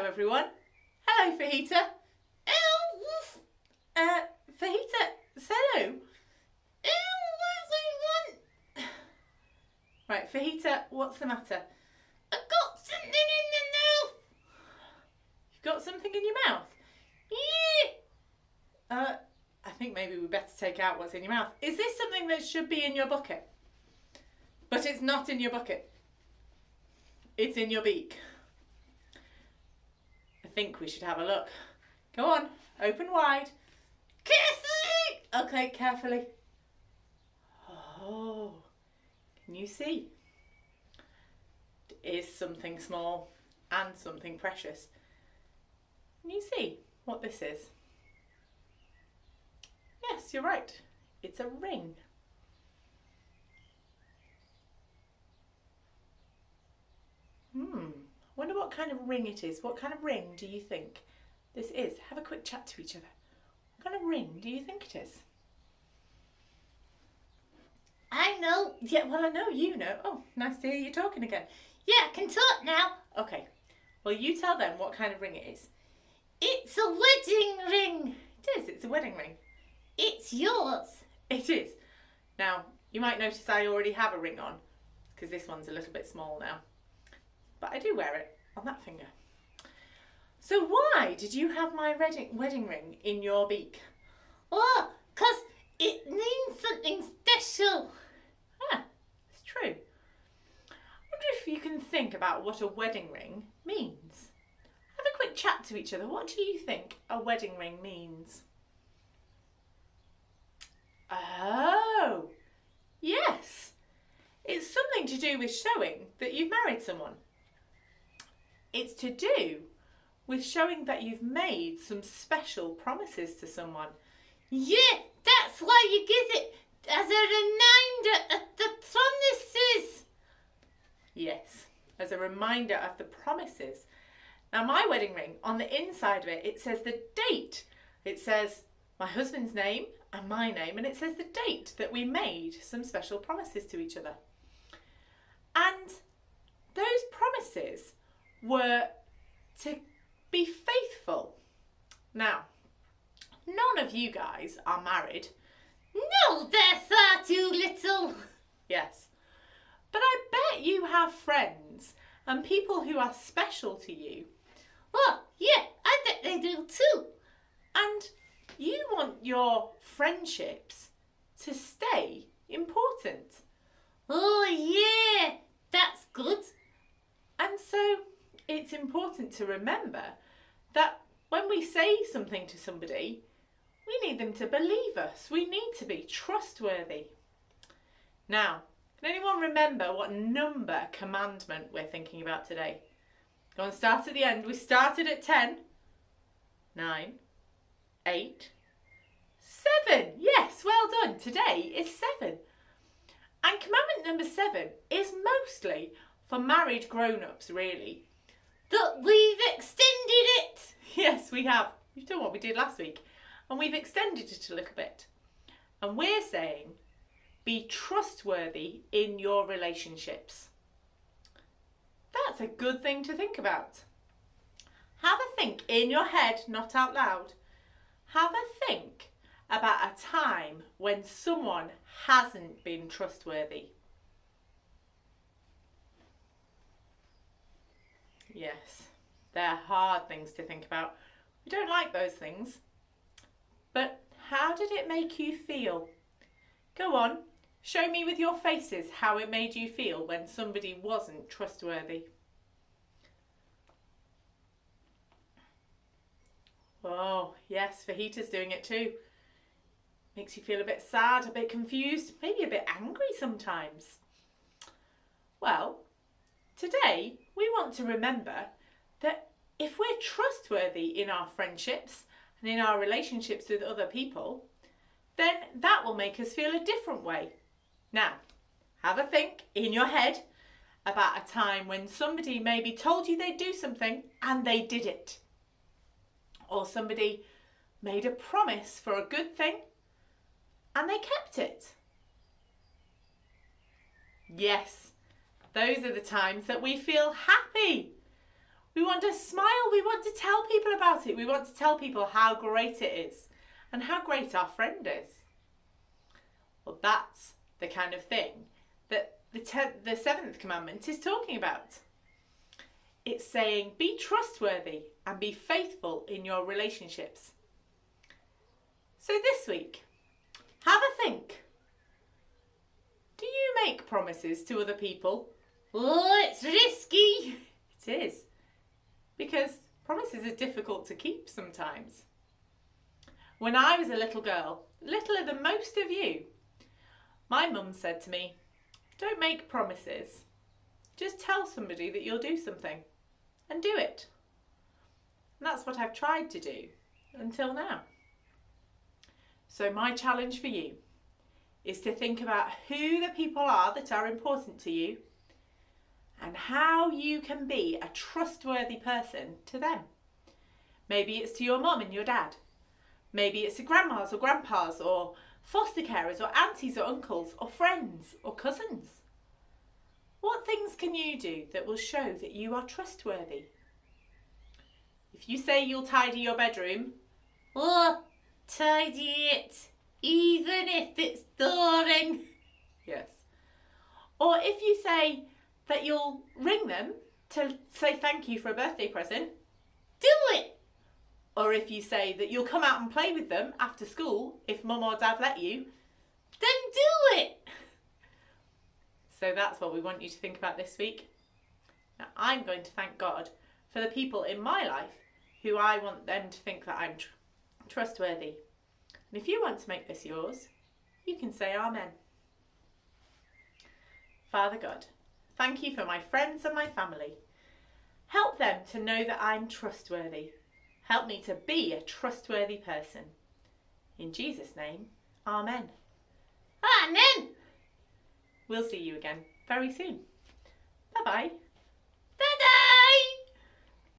Hello everyone. Hello Fajita. Oh, woof. Fajita, hello. Oh, what do you want? Right, Fajita, what's the matter? I've got something in the mouth. You've got something in your mouth? Yeah. I think maybe we better take out what's in your mouth. Is this something that should be in your bucket? But it's not in your bucket. It's in your beak. I think we should have a look. Go on, open wide. Carefully! Okay, carefully. Oh, can you see? It is something small and something precious. Can you see what this is? Yes, you're right. It's a ring. Wonder what kind of ring it is. What kind of ring do you think this is? Have a quick chat to each other. What kind of ring do you think it is? I know. Yeah, well, I know you know. Oh, nice to hear you talking again. Yeah, I can talk now. Okay. Well, you tell them what kind of ring it is. It's a wedding ring. It is. It's a wedding ring. It's yours. It is. Now, you might notice I already have a ring on because this one's a little bit small now. But I do wear it on that finger. So why did you have my wedding ring in your beak? Oh, because it means something special. Ah, it's true. I wonder if you can think about what a wedding ring means. Have a quick chat to each other. What do you think a wedding ring means? Oh, yes. It's something to do with showing that you've married someone. It's to do with showing that you've made some special promises to someone. Yeah, that's why you give it as a reminder of the promises. Yes, as a reminder of the promises. Now my wedding ring, on the inside of it, it says the date. It says my husband's name and my name, and it says the date that we made some special promises to each other. And those promises were to be faithful. Now, none of you guys are married. No, they're far too little. Yes, but I bet you have friends and people who are special to you. Well, yeah, I bet they do too. And you want your friendships to stay important. Oh yeah, that's good. And so it's important to remember that when we say something to somebody, we need them to believe us. We need to be trustworthy. Now, can anyone remember what number commandment we're thinking about today? Go on, start at the end. We started at 10, 9, 8, 7. Yes, well done. Today is 7. And commandment number 7 is mostly for married grown-ups, really. That we've extended it. Yes, we have. We've done what we did last week. And we've extended it a little bit. And we're saying, be trustworthy in your relationships. That's a good thing to think about. Have a think in your head, not out loud. Have a think about a time when someone hasn't been trustworthy. Yes, they're hard things to think about. We don't like those things. But how did it make you feel? Go on, show me with your faces how it made you feel when somebody wasn't trustworthy. Oh, yes, Fajita's doing it too. Makes you feel a bit sad, a bit confused, maybe a bit angry sometimes. Well, today we want to remember that if we're trustworthy in our friendships and in our relationships with other people, then that will make us feel a different way. Now, have a think in your head about a time when somebody maybe told you they'd do something and they did it. Or somebody made a promise for a good thing and they kept it. Yes, those are the times that we feel happy. We want to smile. We want to tell people about it. We want to tell people how great it is and how great our friend is. Well, that's the kind of thing that the seventh commandment is talking about. It's saying, be trustworthy and be faithful in your relationships. So this week, have a think. Do you make promises to other people? Oh, it's risky. It is. Because promises are difficult to keep sometimes. When I was a little girl, littler than most of you, my mum said to me, don't make promises. Just tell somebody that you'll do something and do it. And that's what I've tried to do until now. So my challenge for you is to think about who the people are that are important to you and how you can be a trustworthy person to them. Maybe it's to your mum and your dad. Maybe it's to grandmas or grandpas or foster carers or aunties or uncles or friends or cousins. What things can you do that will show that you are trustworthy? If you say you'll tidy your bedroom, oh, tidy it, even if it's boring. Yes. Or if you say that you'll ring them to say thank you for a birthday present, do it. Or if you say that you'll come out and play with them after school, if mum or dad let you, then do it. So that's what we want you to think about this week. Now I'm going to thank God for the people in my life who I want them to think that I'm trustworthy. And if you want to make this yours, you can say amen. Father God, thank you for my friends and my family. Help them to know that I'm trustworthy. Help me to be a trustworthy person. In Jesus' name, amen. Amen. We'll see you again very soon. Bye-bye. Ta-da!